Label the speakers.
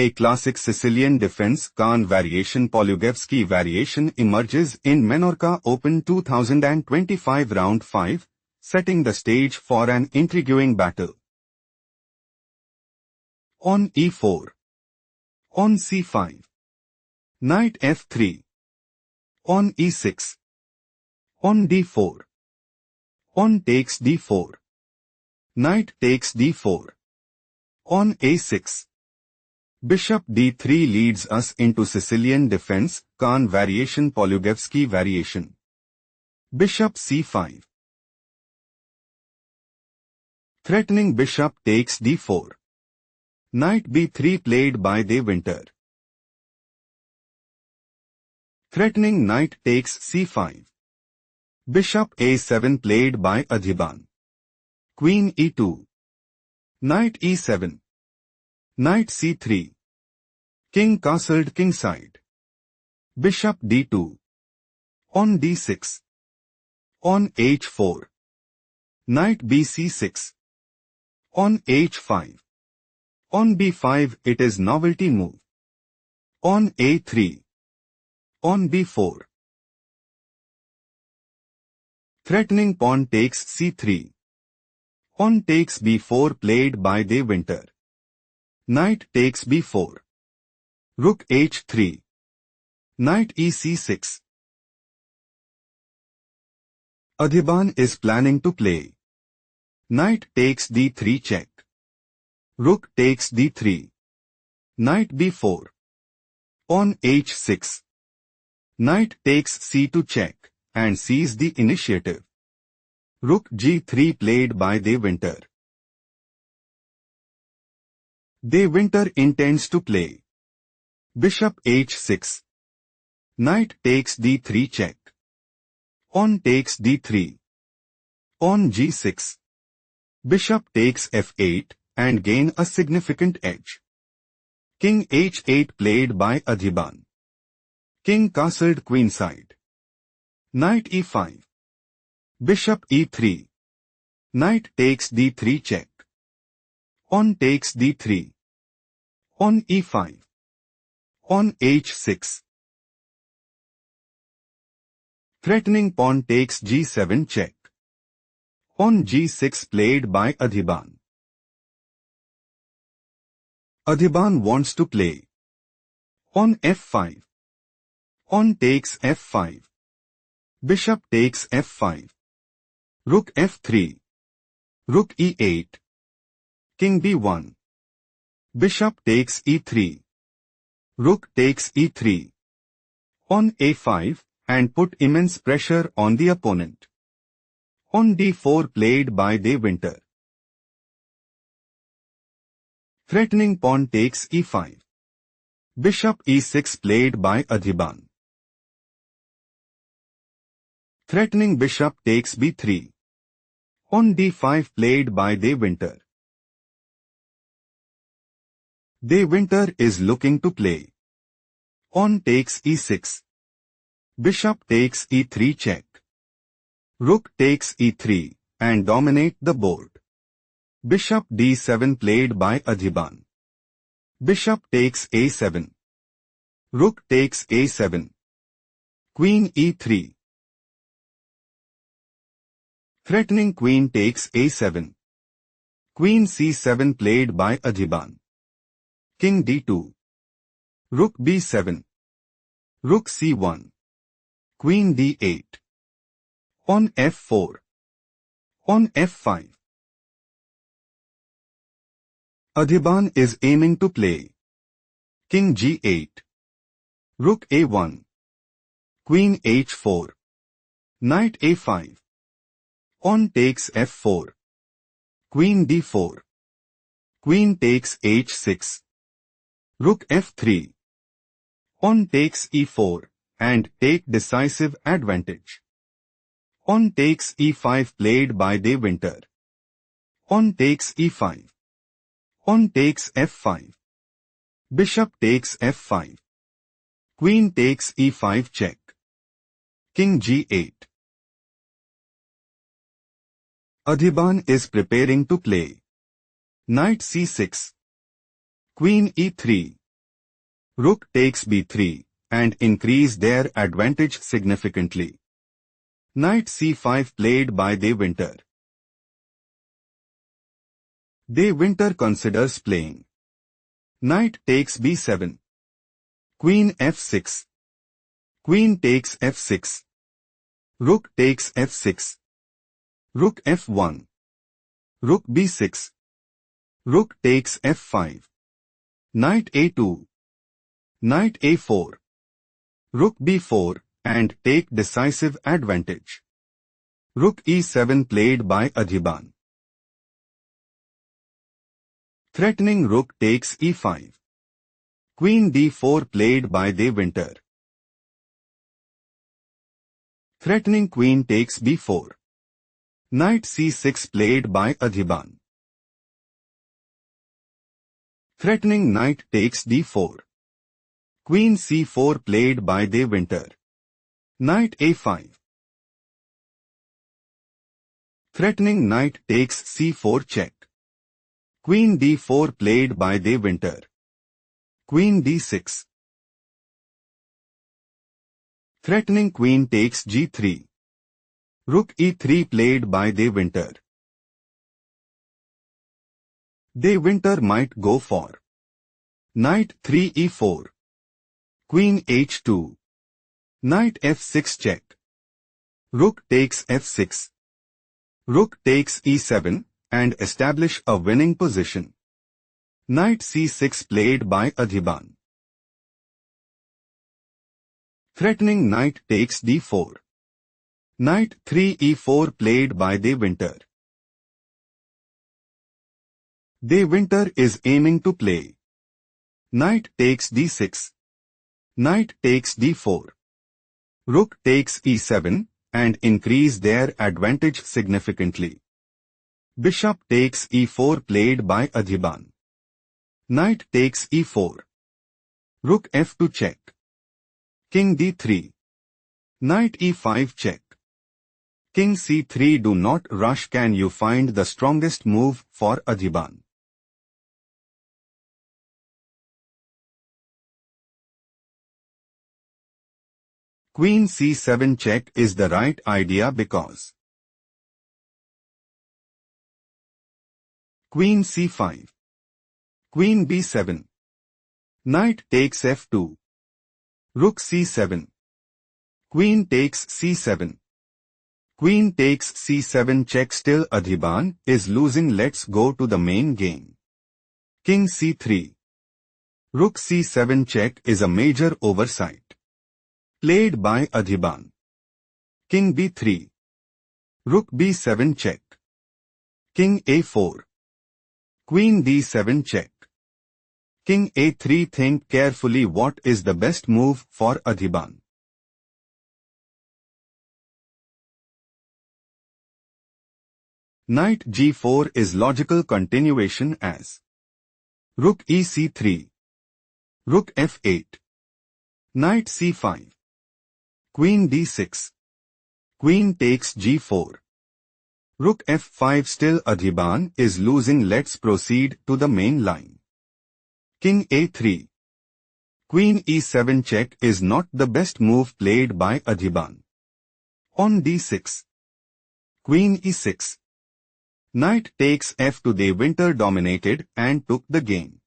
Speaker 1: A classic Sicilian defense Khan variation Polugevsky variation emerges in Menorca Open 2025 Round 5, setting the stage for an intriguing battle. On e4. On c5. Knight f3. On e6. On d4. On takes d4. Knight takes d4. On a6. Bishop d3 leads us into Sicilian defense, Khan variation Polugevsky variation. Bishop c5. Threatening bishop takes d4. Knight b3 played by De Winter. Threatening knight takes c5. Bishop a7 played by Adhiban. Queen e2. Knight e7. Knight c3. King castled kingside. Bishop d2. On d6. On h4. Knight bc6. On h5. On b5 it is novelty move. On a3. On b4. Threatening pawn takes c3. On takes b4 played by De Winter. Knight takes b4. Rook h3. Knight ec6. Adhiban is planning to play. Knight takes d3 check. Rook takes d3. Knight b4. On h6. Knight takes c2 check and sees the initiative. Rook g3 played by De Winter. De Winter intends to play. Bishop h6. Knight takes d3 check. On takes d3. On g6. Bishop takes f8 and gain a significant edge. King h8 played by Adhiban. King castled queenside. Knight e5. Bishop e3. Knight takes d3 check. On takes d3. On e5. On h6. Threatening pawn takes g7 check. On g6 played by Adhiban. Adhiban wants to play. On f5. On takes f5. Bishop takes f5. Rook f3. Rook e8. King b1. Bishop takes e3. Rook takes e3. On a5 and put immense pressure on the opponent. On d4 played by De Winter. Threatening pawn takes e5. Bishop e6 played by Adhiban. Threatening bishop takes b3. On d5 played by De Winter. De Winter is looking to play. On takes e6. Bishop takes e3 check. Rook takes e3 and dominate the board. Bishop d7 played by Adhiban. Bishop takes a7. Rook takes a7. Queen e3. Threatening queen takes a7. Queen c7 played by Adhiban. King d2. Rook b7. Rook c1. Queen d8. On f4. On f5. Adhiban is aiming to play. King g8. Rook a1. Queen h4. Knight a5. On takes f4. Queen d4. Queen takes h6. Rook f3. On takes e4 and take decisive advantage. On takes e5 played by De Winter. On takes e5. On takes f5. Bishop takes f5. Queen takes e5 check. King g8. Adhiban is preparing to play. Knight c6. Queen e3. Rook takes b3 and increase their advantage significantly. Knight c5 played by De Winter. De Winter considers playing. Knight takes b7. Queen f6. Queen takes f6. Rook takes f6. Rook f1. Rook b6. Rook takes f5. Knight a2. Knight a4. Rook b4 and take decisive advantage. Rook e7 played by Adhiban. Threatening rook takes e5. Queen d4 played by De Winter. Threatening queen takes b4. Knight c6 played by Adhiban. Threatening knight takes d4. Queen c4 played by De Winter. Knight a5. Threatening knight takes c4 check. Queen d4 played by De Winter. Queen d6. Threatening queen takes g3. Rook e3 played by De Winter. De Winter might go for knight 3 e4. Queen h2. Knight f6 check. Rook takes f6. Rook takes e7 and establish a winning position. Knight c6 played by Adhiban. Threatening knight takes d4. Knight 3 e4 played by De Winter. De Winter is aiming to play knight takes d6. Knight takes d4. Rook takes e7 and increase their advantage significantly. Bishop takes e4 played by Adhiban. Knight takes e4. Rook f2 check. King d3. Knight e5 check. King c3. Do not rush. Can you find the strongest move for Adhiban? Queen c7 check is the right idea because Queen c5. Queen b7. Knight takes f2. Rook c7. Queen takes c7. Queen takes c7 check. Still Adhiban is losing. Let's go to the main game. King c3. Rook c7 check is a major oversight played by Adhiban. King b3. Rook b7 check. King a4. Queen d7 check. King a3. Think carefully what is the best move for Adhiban. Knight g4 is logical continuation as Rook ec3. Rook f8. Knight c5. Queen d6. Queen takes g4. Rook f5. Still Adhiban is losing. Let's proceed to the main line. King a3. Queen e7 check is not the best move played by Adhiban. On d6. Queen e6. Knight takes f2. De Winter dominated and took the game.